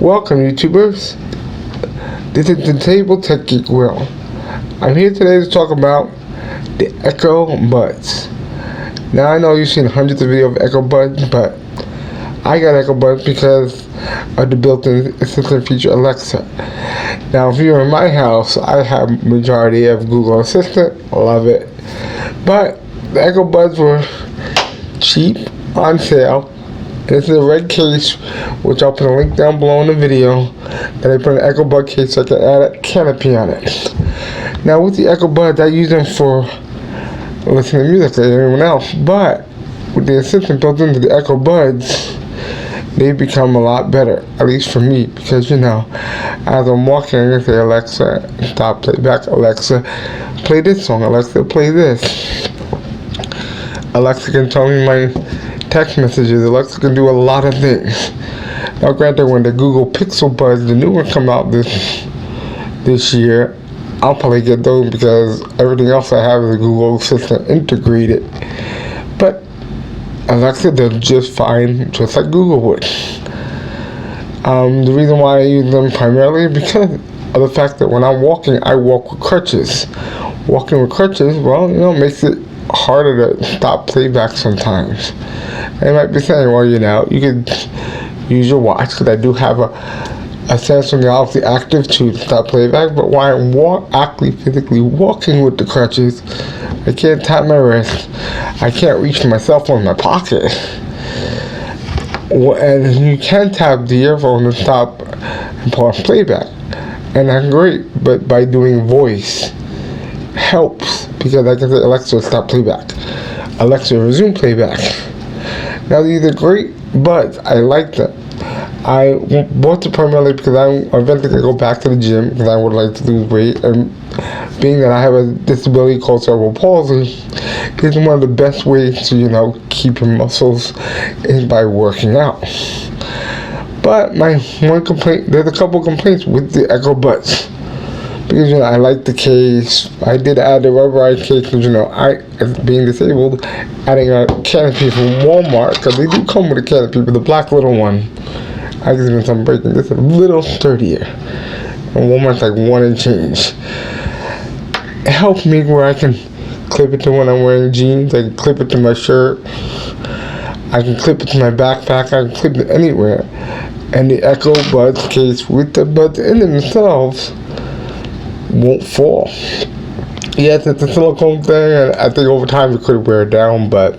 Welcome, YouTubers. This is the Table Tech Geek Will. I'm here today to talk about the Echo Buds. Now, I know you've seen hundreds of videos of Echo Buds, but I got Echo Buds because of the built-in assistant feature Alexa. Now, if you're in my house, I have majority of Google Assistant. Love it. But the Echo Buds were cheap, on sale. This is a red case, which I'll put a link down below in the video, that I put an Echo Bud case so I can add a canopy on it. Now with the Echo Buds, I use them for listening to music like everyone else, but with the assistant built into the Echo Buds, they become a lot better, at least for me, because as I'm walking, I can say, Alexa, stop, playback, Alexa, play this song, Alexa, play this. Alexa can tell me my text messages. Alexa can do a lot of things. Now granted, when the Google Pixel Buds, the new one, come out this year, I'll probably get those because everything else I have is a Google Assistant integrated. But Alexa does just fine, just like Google would. The reason why I use them primarily is because of the fact that when I'm walking, I walk with crutches. Walking with crutches, makes it harder to stop playback sometimes. They might be saying, you could use your watch, because I do have a Samsung Galaxy Active to stop playback, but while I'm actually physically walking with the crutches, I can't tap my wrist, I can't reach my cell phone in my pocket. And you can tap the earphone to stop and pause playback, and that's great, but by doing voice helps, because I can say, Alexa, stop playback, Alexa, resume playback. Now these are great buds. I like them. I bought them primarily because I'm eventually going to go back to the gym because I would like to lose weight, and being that I have a disability called cerebral palsy, it's one of the best ways to keep your muscles is by working out. But my one complaint, there's a couple complaints with the Echo Buds. Because I like the case. I did add the rubberized case because I, as being disabled, adding a canopy from Walmart, because they do come with a canopy, but the black little one, I guess even I'm breaking this, a little sturdier. And Walmart's like 1 and change. It helps me where I can clip it to when I'm wearing jeans. I can clip it to my shirt. I can clip it to my backpack. I can clip it anywhere. And the Echo Buds case with the buds in themselves won't fall. Yes, it's a silicone thing, and I think over time it could wear down, but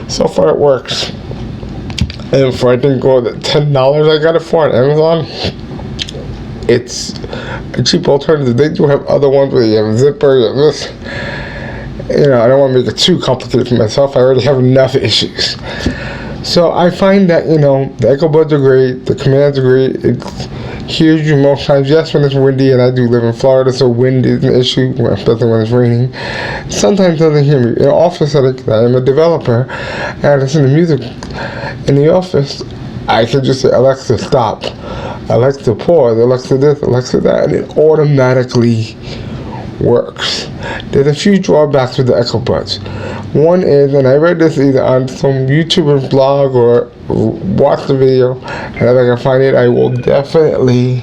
so far it works. And for I think $10 I got it for on Amazon, it's a cheap alternative. They do have other ones where you have a zipper, you have this. I don't want to make it too complicated for myself. I already have enough issues. So I find that the Echo Buds are great, the commands are great. It hears you most times. Yes, when it's windy, and I do live in Florida, so wind is an issue, especially when it's raining. Sometimes it doesn't hear me. In an office setting, I am a developer, and I listen to music in the office, I can just say, Alexa, stop, Alexa, pause, Alexa this, Alexa that, and it automatically works. There's a few drawbacks with the Echo Buds. One is, and I read this either on some YouTuber's blog or watched the video, and if I can find it, I will definitely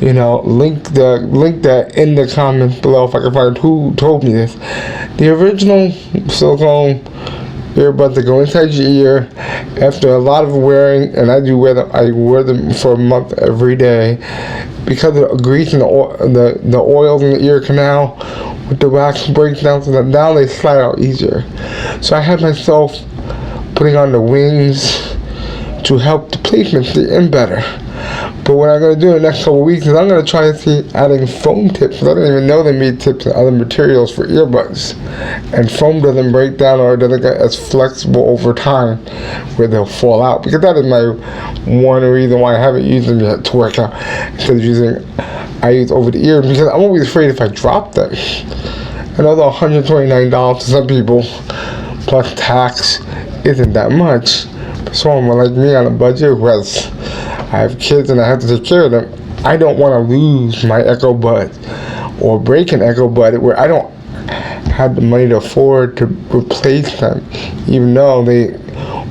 link that in the comments below if I can find who told me this. The original silicone earbuds that go inside your ear, after a lot of wearing, and I wear them for a month every day, because of the grease and the oils in the ear canal with the wax breaks down, so that now they slide out easier. So I had myself putting on the wings to help the placement stay in better. But what I'm going to do in the next couple of weeks is I'm going to try to see adding foam tips. I didn't even know they made tips and other materials for earbuds. And foam doesn't break down or doesn't get as flexible over time where they'll fall out. Because that is my one reason why I haven't used them yet to work out. Instead of I use over the ear, because I'm always afraid if I drop them. I know the $129 to some people plus tax isn't that much. For someone like me on a budget who I have kids and I have to take care of them, I don't want to lose my Echo Bud or break an Echo Bud where I don't have the money to afford to replace them, even though they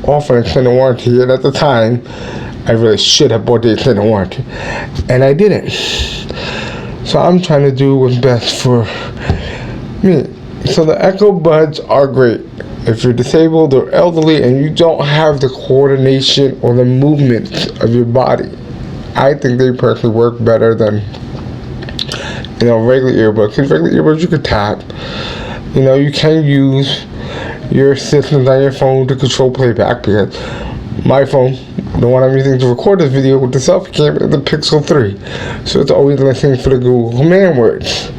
offer an extended warranty, and at the time, I really should have bought the extended warranty, and I didn't. So I'm trying to do what's best for me. So the Echo Buds are great. If you're disabled or elderly and you don't have the coordination or the movement of your body, I think they personally work better than regular earbuds. Because regular earbuds you could tap. You can use your assistant on your phone to control playback, because my phone, the one I'm using to record this video with the selfie camera, is the Pixel 3. So it's always listening for the Google command words.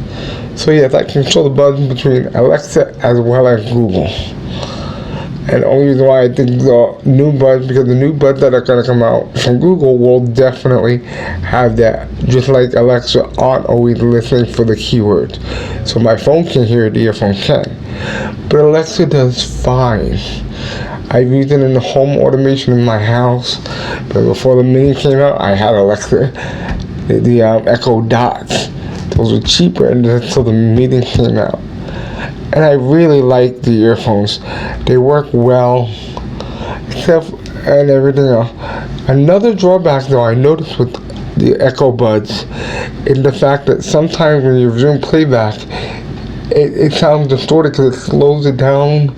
So yes, I can control the buttons between Alexa as well as Google. And the only reason why I think the new buds, because the new buds that are going to come out from Google will definitely have that. Just like Alexa aren't always listening for the keywords. So my phone can hear it, the earphone can. But Alexa does fine. I've used it in the home automation in my house. But before the Mini came out, I had Alexa, the Echo Dots. Those were cheaper until the Mini came out. And I really like the earphones. They work well, except and everything else. Another drawback, though, I noticed with the Echo Buds is the fact that sometimes when you resume playback, it sounds distorted because it slows it down.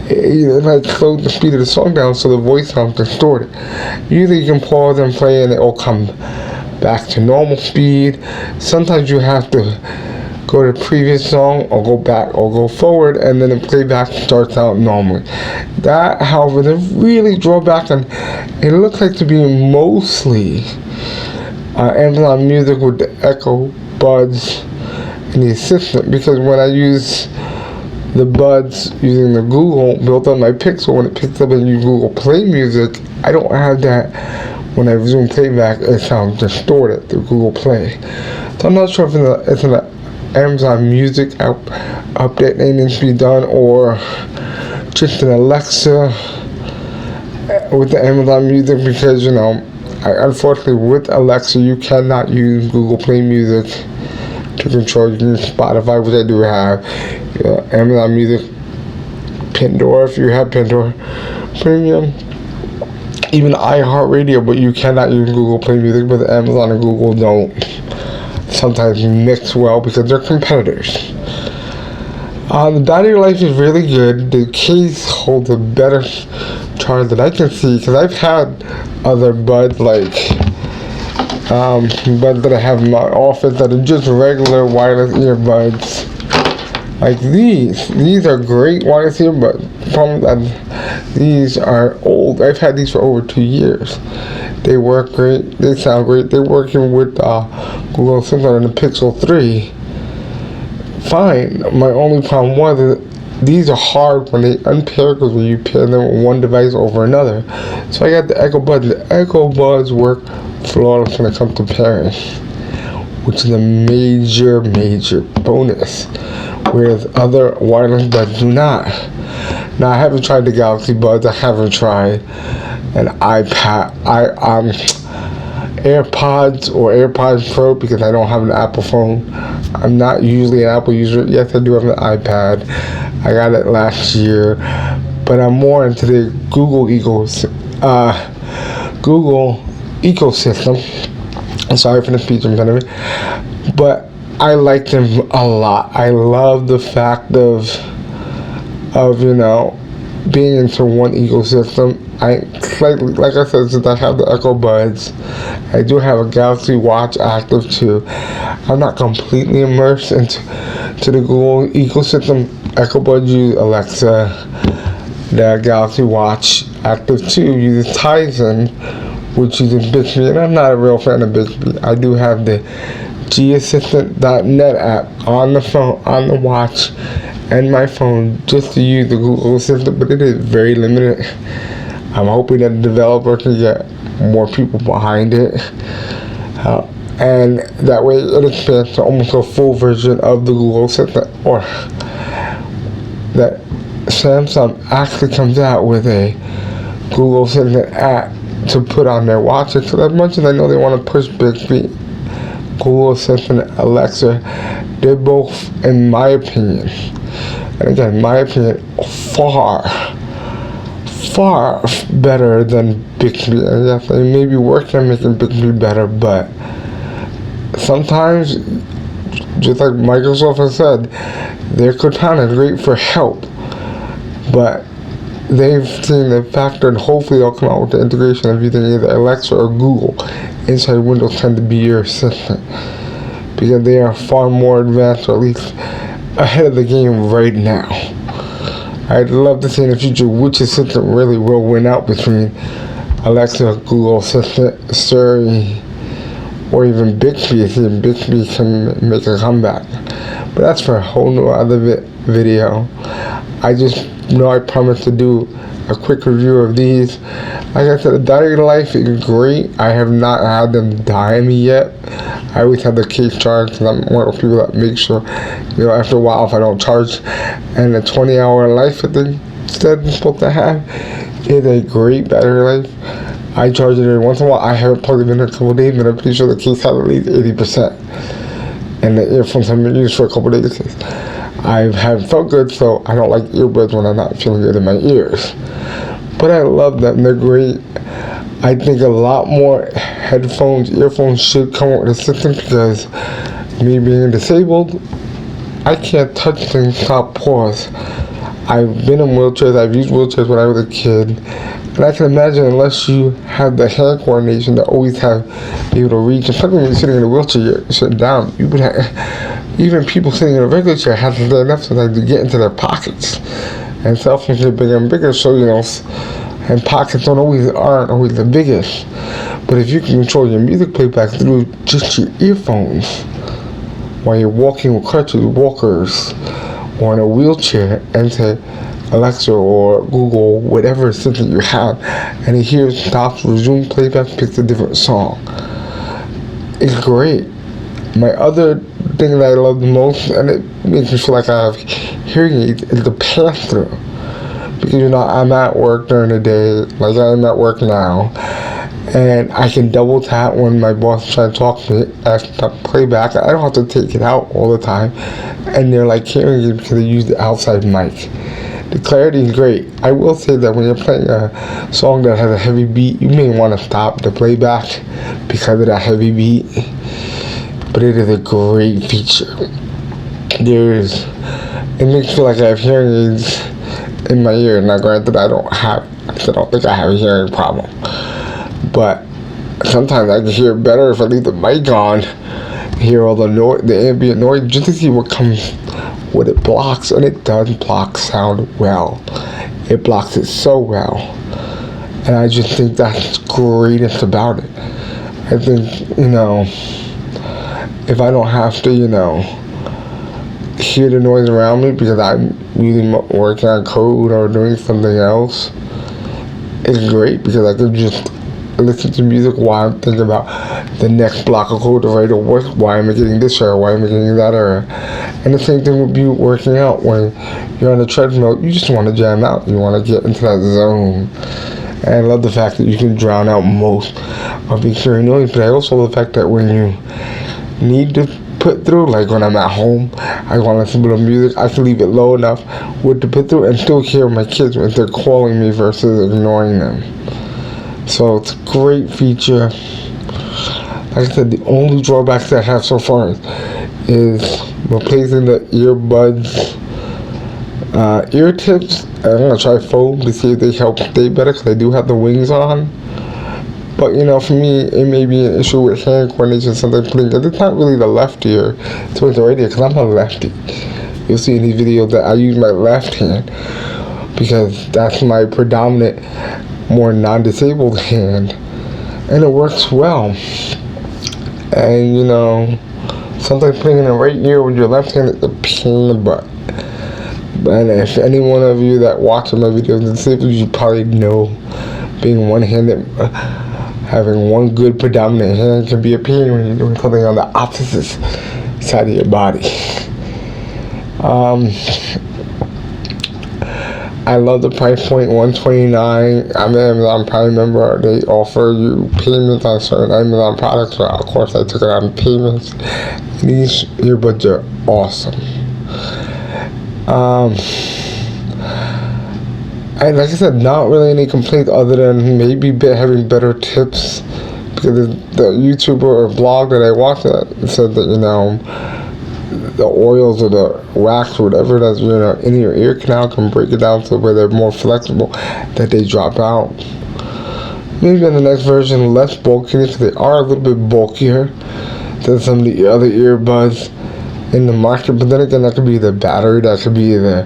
It slows the speed of the song down, so the voice sounds distorted. Usually you can pause and play and it will come back to normal speed. Sometimes you have to go to the previous song or go back or go forward, and then the playback starts out normally. That, however, the really drawback, and it looks like to be mostly Amazon Music with the Echo Buds and the assistant, because when I use the Buds using the Google built on my Pixel, when it picks up and you Google Play Music, I don't have that. When I resume playback, it sounds distorted through Google Play. So I'm not sure if it's an Amazon Music update that needs to be done, or just an Alexa with the Amazon Music, because unfortunately with Alexa you cannot use Google Play Music to control. You can use Spotify, which I do have, Amazon Music, Pandora if you have Pandora Premium, even iHeartRadio, but you cannot use Google Play Music. But Amazon and Google don't sometimes mix well because they're competitors. The battery life is really good. The case holds a better charge than I can see, because I've had other buds like buds that I have in my office that are just regular wireless earbuds. Like these are great wireless earbuds. The problem that these are old. I've had these for over 2 years. They work great. They sound great. They're working with Google Assistant and the Pixel 3. Fine. My only problem was that these are hard when they unpair, because when you pair them with one device over another. So I got the Echo Buds. The Echo Buds work flawless when it comes to pairing, which is a major bonus, whereas other wireless buds do not. Now I haven't tried the Galaxy Buds. I haven't tried an iPad, AirPods or AirPods Pro, because I don't have an Apple phone. I'm not usually an Apple user. Yes, I do have an iPad. I got it last year, but I'm more into the Google ecosystem. I'm sorry for the speech impediment, but I like them a lot. I love the fact of being into one ecosystem. Like I said, since I have the Echo Buds, I do have a Galaxy Watch active too. I'm not completely immersed into the Google ecosystem. Echo Buds use Alexa. The Galaxy Watch active too uses Tizen, which uses Bixby, and I'm not a real fan of Bixby. I do have the GAssistant.net app on the phone, on the watch, and my phone, just to use the Google Assistant, but it is very limited. I'm hoping that the developer can get more people behind it, and that way it expands to almost a full version of the Google Assistant, or that Samsung actually comes out with a Google Assistant app to put on their watches. So as much as I know they want to push Bixby, Google Assistant, and Alexa, they're both, in my opinion, and again, my opinion, far better than Bixby. And yes, they may be working on making Bixby better, but sometimes, just like Microsoft has said, their Cortana is great for help, but they've seen the factor, and hopefully they'll come out with the integration of either Alexa or Google inside Windows 10 to be your assistant, because they are far more advanced, or at least ahead of the game right now. I'd love to see in the future which assistant really will win out between Alexa, Google Assistant, Siri, or even Bixby. See if Bixby can make a comeback. But that's for a whole new other video. I just know I promised to do a quick review of these. Like I said, the battery life is great. I have not had them die on me yet. I always have the case charged because I'm one of those people that make sure, after a while if I don't charge. And the 20-hour life that they said it's supposed to have is a great battery life. I charge it every once in a while. I haven't plugged it in a couple of days, but I'm pretty sure the case has at least 80%. And the earphones have been used for a couple of days. I have felt good, so I don't like earbuds when I'm not feeling good in my ears. But I love them. They're great. I think a lot more earphones should come with a system, because me being disabled, I can't touch things, stop, pause. I've been in wheelchairs. I've used wheelchairs when I was a kid. And I can imagine, unless you have the hand coordination to always be able to reach, especially when you're sitting in a wheelchair, you're sitting down, you would have, even people sitting in a regular chair have to stand up sometimes to get into their pockets. And cell phones get bigger and bigger, so and pockets aren't always the biggest. But if you can control your music playback through just your earphones while you're walking with crutches, walkers, or in a wheelchair, and say Alexa or Google, whatever assistant you have, and it hears, stops, resume playback, picks a different song. It's great. My other thing that I love the most, and it makes me feel like I have hearing aids, is the pass-through. Because I'm at work during the day, like I'm at work now, and I can double tap when my boss is trying to talk to me, ask to playback. I don't have to take it out all the time, and they're like hearing it because they use the outside mic. The clarity is great. I will say that when you're playing a song that has a heavy beat, you may want to stop the playback because of that heavy beat. But it is a great feature. It makes me feel like I have hearing aids in my ear. Now granted, I don't think I have a hearing problem. But sometimes I can hear better if I leave the mic on, hear all the noise, the ambient noise, just to see what it blocks. And it does block sound well. It blocks it so well. And I just think that's greatest about it. I think, if I don't have to, hear the noise around me because I'm usually working on code or doing something else, it's great because I can just listen to music while I'm thinking about the next block of code to write, or why am I getting this error, why am I getting that error. And the same thing would be working out. When you're on a treadmill, you just want to jam out, you want to get into that zone. And I love the fact that you can drown out most of the hearing noise, but I also love the fact that when you need to put through, like when I'm at home, I want to listen to music, I can leave it low enough with the put through and still hear my kids when they're calling me versus ignoring them. So it's a great feature. Like I said, the only drawbacks that I have so far is replacing the earbuds, ear tips. I'm going to try foam to see if they help stay better, because I do have the wings on. But for me, it may be an issue with hand coordination, something putting, because it's not really the left ear, it's with the right ear, because I'm a lefty. You'll see in these videos that I use my left hand, because that's my predominant, more non-disabled hand, and it works well. And sometimes putting in the right ear with your left hand is a pain in the butt. And if any one of you that watches my videos is disabled, you probably know being one-handed, having one good predominant hand can be a pain when you're doing something on the opposite side of your body. I love the price point, $129. I'm an Amazon Prime member. They offer you payments on certain Amazon products. So of course, I took it on payments. These earbuds are awesome. like I said, not really any complaints other than maybe having better tips. Because the YouTuber or blog that I watched said that, the oils or the wax or whatever that's, in your ear canal can break it down to where they're more flexible, that they drop out. Maybe in the next version, less bulky, because they are a little bit bulkier than some of the other earbuds in the market. But then again, that could be the battery, that could be the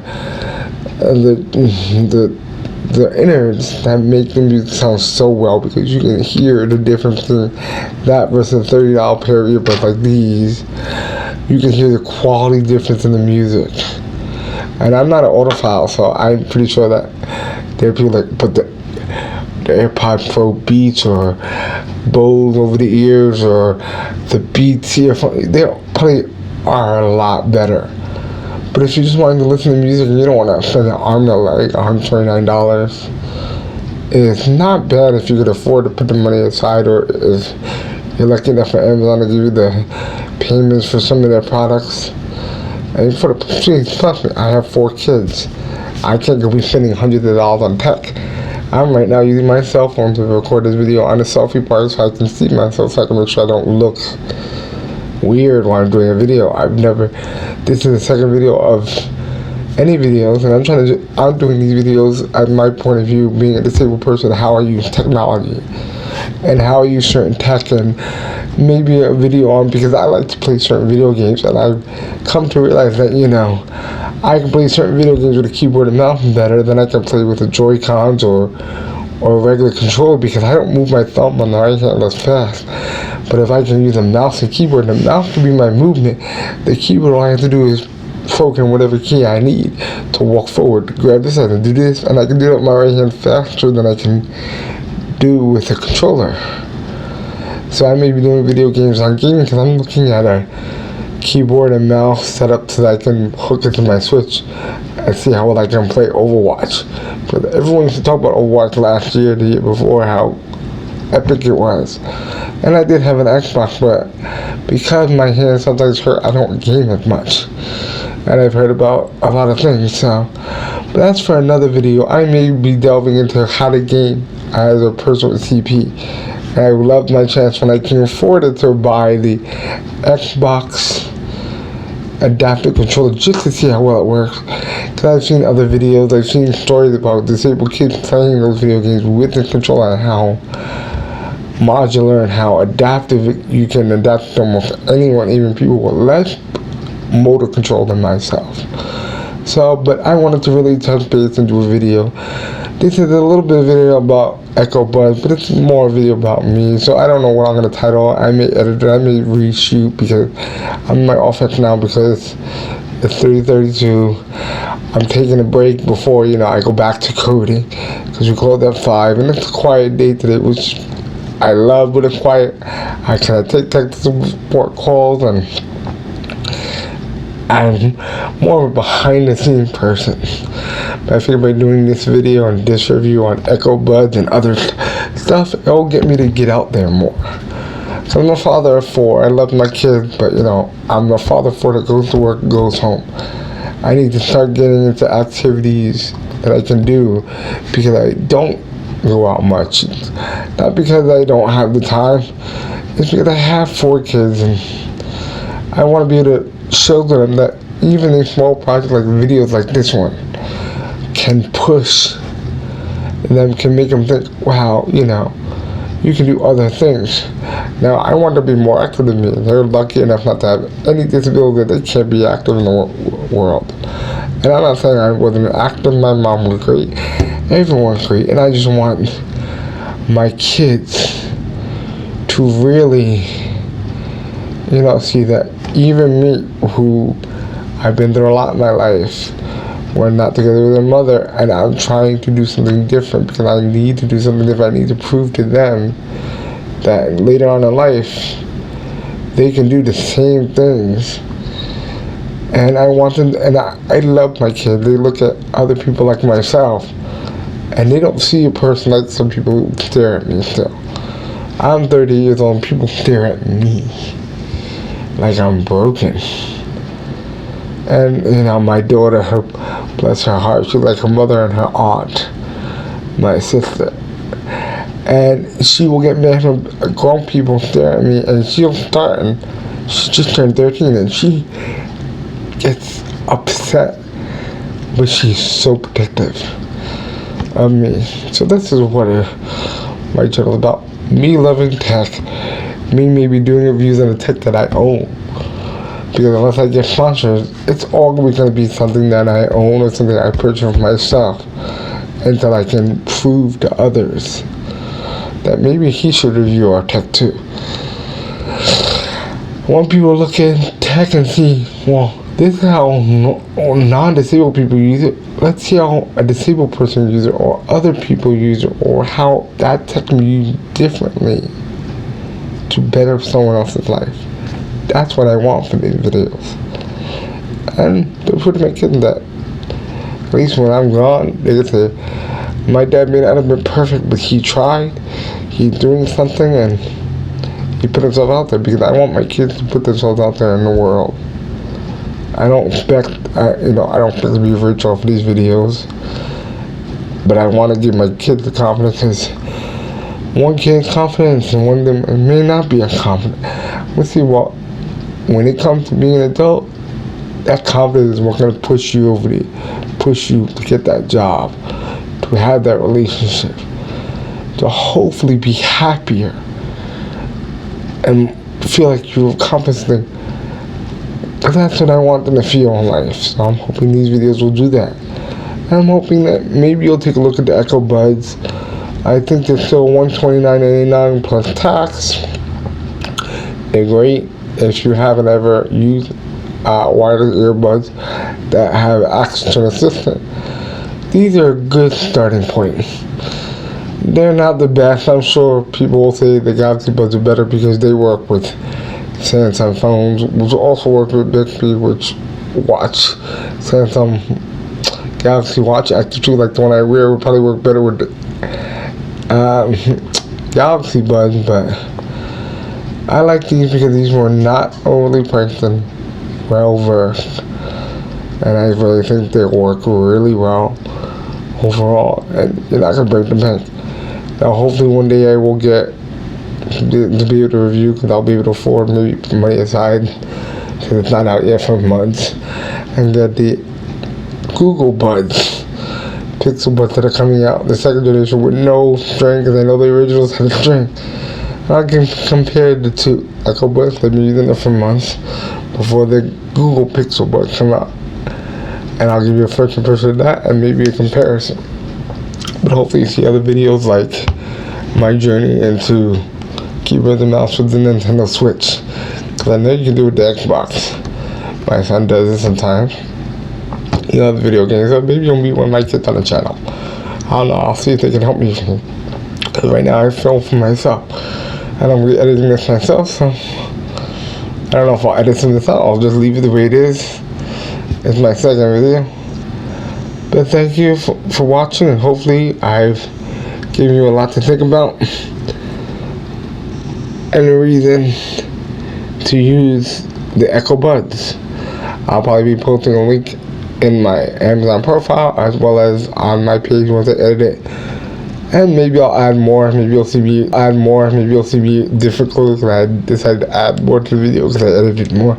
innards that make the music sound so well, because you can hear the difference between that versus a $30 pair of earbuds like these. You can hear the quality difference in the music. And I'm not an audiophile, so I'm pretty sure that there are people that put the AirPod Pro Beats or Bose over the ears or the Beats earphones. They probably are a lot better. But if you just want to listen to music and you don't want to spend an arm and a leg, $129, it's not bad if you could afford to put the money aside, or if you're lucky enough for Amazon to give you the payments for some of their products. And for the I have 4 kids. I can't go be spending hundreds of dollars on tech. I'm right now using my cell phone to record this video on the selfie part so I can see myself, so I can make sure I don't look weird while I'm doing a video. This is the second video of any videos, and I'm doing these videos at my point of view, being a disabled person, how I use technology and how I use certain tech, and maybe a video on, because I like to play certain video games, and I've come to realize that, I can play certain video games with a keyboard and mouse better than I can play with the Joy-Cons or a regular controller, because I don't move my thumb on the right hand as fast. But if I can use a mouse and keyboard, the mouse can be my movement. The keyboard, all I have to do is program whatever key I need to walk forward, to grab this and do this, and I can do it with my right hand faster than I can do with a controller. So I may be doing video games on gaming because I'm looking at a keyboard and mouse set up so that I can hook it to my Switch and see how well I can play Overwatch. But everyone used to talk about Overwatch last year, the year before, how epic it was. And I did have an Xbox, but because my hands sometimes hurt, I don't game as much. And I've heard about a lot of things, so. But that's for another video. I may be delving into how to game as a person with CP. And I loved my chance when I can afford it to buy the Xbox adaptive controller just to see how well it works. Because I've seen other videos, I've seen stories about disabled kids playing those video games with the controller, and how modular and how adaptive you can adapt to almost anyone, even people with less motor control than myself. So, but I wanted to really touch base and do a video. This is a little bit of video about Echo Buds, but it's more a video about me, so I don't know what I'm going to title it. I may edit it, I may reshoot, because I'm in my office now because it's 3:32. I'm taking a break before, I go back to coding, because we close at 5, and it's a quiet day today, which I love, but it's quiet. I can take technical support calls, and I'm more of a behind-the-scenes person. But I figure by doing this video and this review on Echo Buds and other stuff, it'll get me to get out there more. So I'm a father of 4. I love my kids, but I'm a father of 4 that goes to work and goes home. I need to start getting into activities that I can do, because I don't go out much. Not because I don't have the time, it's because I have 4 kids, and I want to be able to show them that even a small project like videos like this one can push them, can make them think, wow, you can do other things. Now, I want to be more active than me. They're lucky enough not to have any disability that they can't be active in the world. And I'm not saying I wasn't active. My mom was great. Everyone's great. And I just want my kids to really, see that even me, who I've been through a lot in my life, we're not together with their mother, and I'm trying to do something different, because I need to do something different. I need to prove to them that later on in life, they can do the same things. And I want them, and I love my kids. They look at other people like myself, and they don't see a person like some people who stare at me still. I'm 30 years old, and people stare at me like I'm broken. And my daughter, bless her heart, she's like her mother and her aunt. my sister. And she will get mad when grown people stare at me, and she'll start, and she just turned 13, and she gets upset, but she's so protective of me. So this is what my channel is about. Me loving tech, me maybe doing reviews on the tech that I own. Because unless I get sponsors, it's always going to be something that I own or something I purchase myself, until I can prove to others that maybe he should review our tech too. When people look at tech and see, well, this is how non-disabled people use it, let's see how a disabled person uses it, or other people use it, or how that tech can be used differently to better someone else's life. That's what I want from these videos. And to put my kids in that, at least when I'm gone, they can say, my dad may not have been perfect, but he tried. He's doing something, and he put himself out there, because I want my kids to put themselves out there in the world. I don't expect, I don't expect to be rich off these videos, but I want to give my kids the confidence, because one kid's confidence and one of them may not be as confident. Let's see, well, when it comes to being an adult, that confidence is what's going to push you to get that job, to have that relationship, to hopefully be happier and feel like you've accomplished things. Because that's what I want them to feel in life. So I'm hoping these videos will do that. And I'm hoping that maybe you'll take a look at the Echo Buds. I think they're still $129.99 plus tax. They're great. If you haven't ever used wireless earbuds that have access to an assistant, these are a good starting point. They're not the best. I'm sure people will say the Galaxy Buds are better because they work with Samsung phones, which also work with Bixby, which watch Samsung Galaxy Watch Active 2, like the one I wear, would probably work better with Galaxy Buds, but I like these because these were not overly priced and well versed, and I really think they work really well overall, and you're not going to break the bank. Now hopefully one day I will get to be able to review, because I'll be able to afford maybe put money aside, because it's not out yet for months, and get the Google Buds, Pixel Buds that are coming out, the second generation with no string, because I know the originals had a string. I can compare the two Echo Buds. I've been using them for months before the Google Pixel Buds come out, and I'll give you a first impression of that and maybe a comparison. But hopefully you see other videos like my journey into keyboard and mouse with the Nintendo Switch, because I know you can do it with the Xbox. My son does it sometimes. He loves video games, so maybe you'll meet one of my kids on the channel. I don't know, I'll see if they can help me, because right now I film for myself, and I'm re-editing this myself, so I don't know if I'll edit some of this out. I'll just leave it the way it is. It's my second video. But thank you for watching, and hopefully I've given you a lot to think about, and a reason to use the Echo Buds. I'll probably be posting a link in my Amazon profile, as well as on my page once I edit it. And maybe I'll add more. Maybe you'll see me add more. Maybe you'll see me different clothes, because I decided to add more to the video because I edited more.